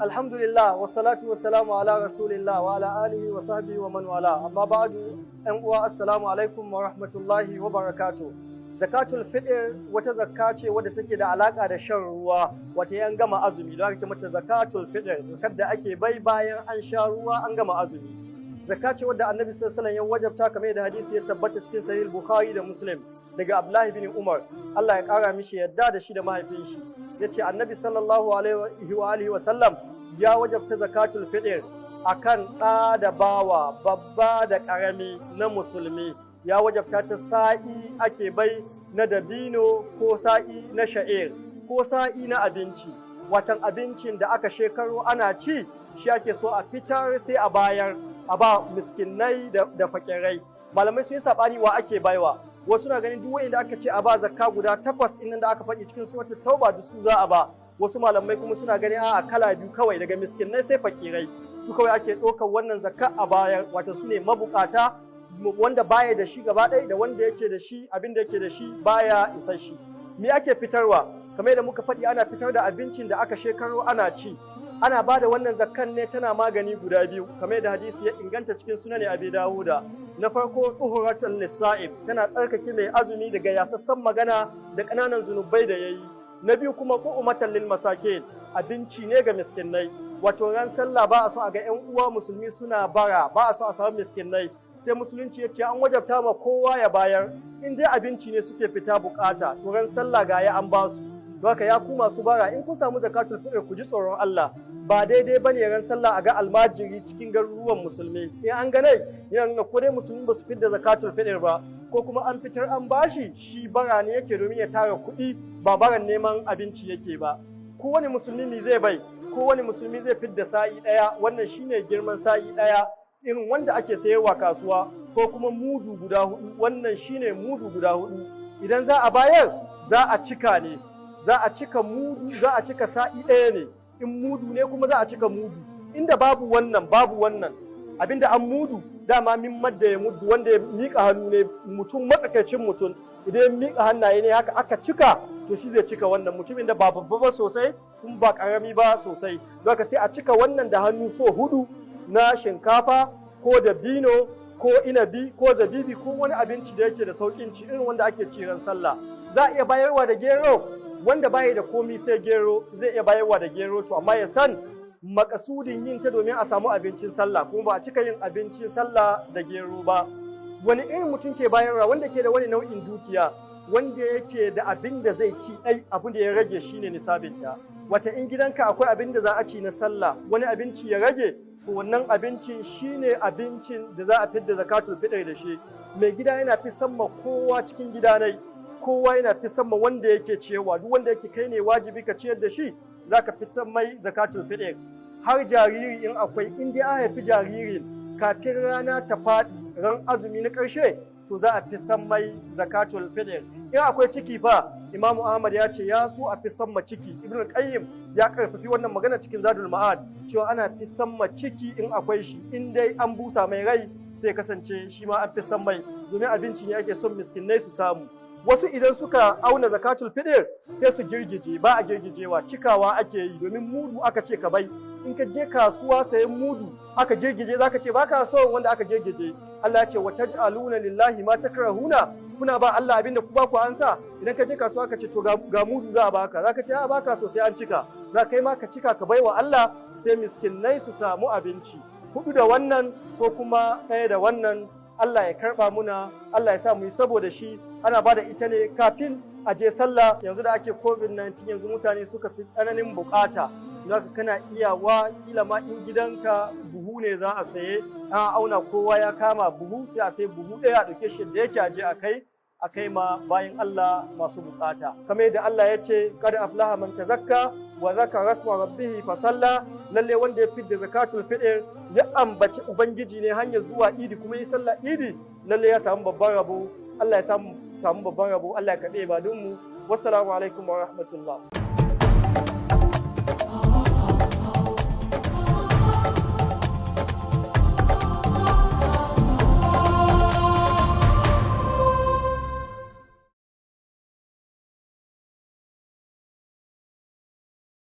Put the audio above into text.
Alhamdulillah wassalatu wassalamu ala rasulillah wa ala alihi wa sahbihi wa man wala. Amma ba'du, ƴan uwa assalamu alaikum wa rahmatullahi wa barakatuh. Zakatul fitr wata zakka ce wadda take da alaka da shan ruwa, wata yan gama azumi, don ake mata zakatul fitr, zakar da ake bai bayan an sha ruwa an gama azumi. Zakka ce wadda Annabi sallallahu alaihi wasallam ya wajabta kamar da hadisi ya tabbata cikin Sahih Bukhari da Muslim daga Abdullah bin Umar. Allah ya kara mishi yadda da shi da mahaifin shi. Yace Annabi sallallahu alaihi wa sallam ya wajabta zakatul fitr akan ɗa da bawa, babba da ƙarami na musulmi. Ya wajabta ta sa'i ake bai na dabino ko sa'i na sha'ir ko sa'i na abinci. Watan abincin da aka shekaru ana ci shi ake so a fitar sai a bayar a ba miskinai da fakirai. Malamai sun yi saɓani wa ake baiwa. Wasu na ganin duk wanda aka ce a ba zakka guda 8 innan da aka faɗi cikin suratul Tauba duk su za a ba. Wasu malamai kuma suna ganin a kala biyu kawai daga miskinai sai fakirai. Su kawai ake ɗaukar wannan zakka a bayar, wato su ne mabukata wanda baya da shi gaba ɗaya da wanda yake da shi abin da yake da shi baya isa shi. Me ake fitarwa? Kamar da muka faɗi ana fitar da abincin da aka shekaro ana ci. Ana ba da wannan zakkan ne tana magani guda biyu, kamar da hadisi ya inganta cikin sunan Abi Dawuda. Na farko tuhuratan lisa'ib, tana tsarkake mai azumi daga yasassan magana da ƙananan zunubai da yayi. Na biyu kuma qu'umatan lil masakin, abinci ne ga miskinai. Wato ran sallah ba a so a ga ƴan uwa musulmi suna bara, ba a so a samu miskinai. Sai musulunci ya ce an wajabta ma kowa ya bayar, in dai abinci ne suke fita bukata, to ran sallah ga ya an ba su. Don haka ya ku masu bara, in kun samu zakatul fitr ku ji tsoron Allah. Ba daidai bane ran sallah a ga almajiri cikin garuruwan musulmi. In an ga nai, yana nuna ko dai musulmi ba su fitar da zakatul fitr ba, ko kuma an fitar an bashi shi bara ne yake domin ya tara kuɗi, ba baran neman abinci yake ba. Kowane musulmi ne zai bai, kowane musulmi zai fitar da sa'i ɗaya, wannan shine girman sa'i ɗaya, irin wanda ake sayarwa kasuwa, ko kuma mudu guda 4, wannan shine mudu guda 4. Idan za a bayar, za a cika ne, za a cika mudu, za a cika sa'i ɗaya ne. In mudu ne kuma za a cika mudu. Inda babu wannan abinda an mudu dama min madda ya mudu, wanda ya miƙa hannu ne, mutum matsakaicin mutum idan ya miƙa hannaye ne haka aka cika, to shi zai cika wannan. Mutumin da ba babba ba sosai kuma ba ƙarami ba sosai, don haka sai a cika wannan da hannu so 4 na shinkafa ko dabino ko inabi ko zabibi ko wani abinci da yake da sauƙin ci, irin wanda ake ci ran sallah. Za a iya bayarwa da gero, wanda baya da komi sai gero zai iya bayarwa da gero, to amma ya san makasudin yin ta domin a samu abincin sallah, kuma ba a cika yin abincin sallah da gero ba. Wani irin mutum ke bayarwa? Wanda ke da wani nau'in dukiya, wanda yake da abin da zai ci ɗai abin da ya rage shine nisabinta. Wata in gidanka akwai abin da za a ci na sallah, wani abinci ya rage, to wannan abincin shine abincin da za a fidda zakatul fitr da shi. Mai gida yana fi samma kowa cikin gidanai, kowa yana fi sama wanda yake ciyarwa, duk wanda yake kai ne wajibi ka ciyar da shi, zaka fi san mai zakatul fitr. Har jariri in akwai, in dai an haifi jaririn kafin rana ta faɗi ran azumi na ƙarshe, to za a fi san mai zakatul fitr. In akwai ciki fa, Imam Ahmad ya ce ya so a fi san ma ciki. Ibn Qayyim ya karfafi wannan magana cikin Zadul Ma'ad cewa ana fi san ma ciki in akwai shi, in dai an busa mai rai sai kasance shi ma an fi san mai, domin abinci ne ake son miskinai su samu. Wasu idan suka auna zakatul fitr sai su girgije, ba a girgijewa, cikawa ake yi, domin mudu aka ce ka bai. In ka je kasuwa sayan mudu aka girgije zaka ce baka so wanda aka girgije. Allah ya ce wa taj'aluna lillahi ma takrahuna, kuna ba Allah abinda ku ba ku ansa. Idan ka je kasuwa ka ce to ga mudu za a baka, zaka ce a baka so sai an cika. Za kai ma ka cika ka baiwa Allah sai miskinai su samu abinci. 4 da wannan ko kuma 1 da wannan, Allah ya karɓa muna, Allah ya sa mu yi saboda shi. Ana ba da ita ne kafin a je sallah. Yanzu da ake COVID-19, yanzu mutane suka fi tsananin bukata. Zaka kana iyawa, kila ma in gidanka buhu ne za a saye, an auna kowa ya kama buhu, sai a sai buhu ɗaya a ɗauke shi da yake aje a kai ma bayan Allah masu bukata. Kamar yadda Allah ya ce qad aflaha man tazakka wa zakara rasma rabbih fa salla, lalle wanda ya fidda zakatul fitr ya ambaci ubangiji ne hanyar zuwa idi kuma yi sallah idi, lalle ya samu babban rabo. Allah ya samu babban rabo. Allah ya kaɗe ibadunmu. Wassalamu alaikum wa rahmatullah.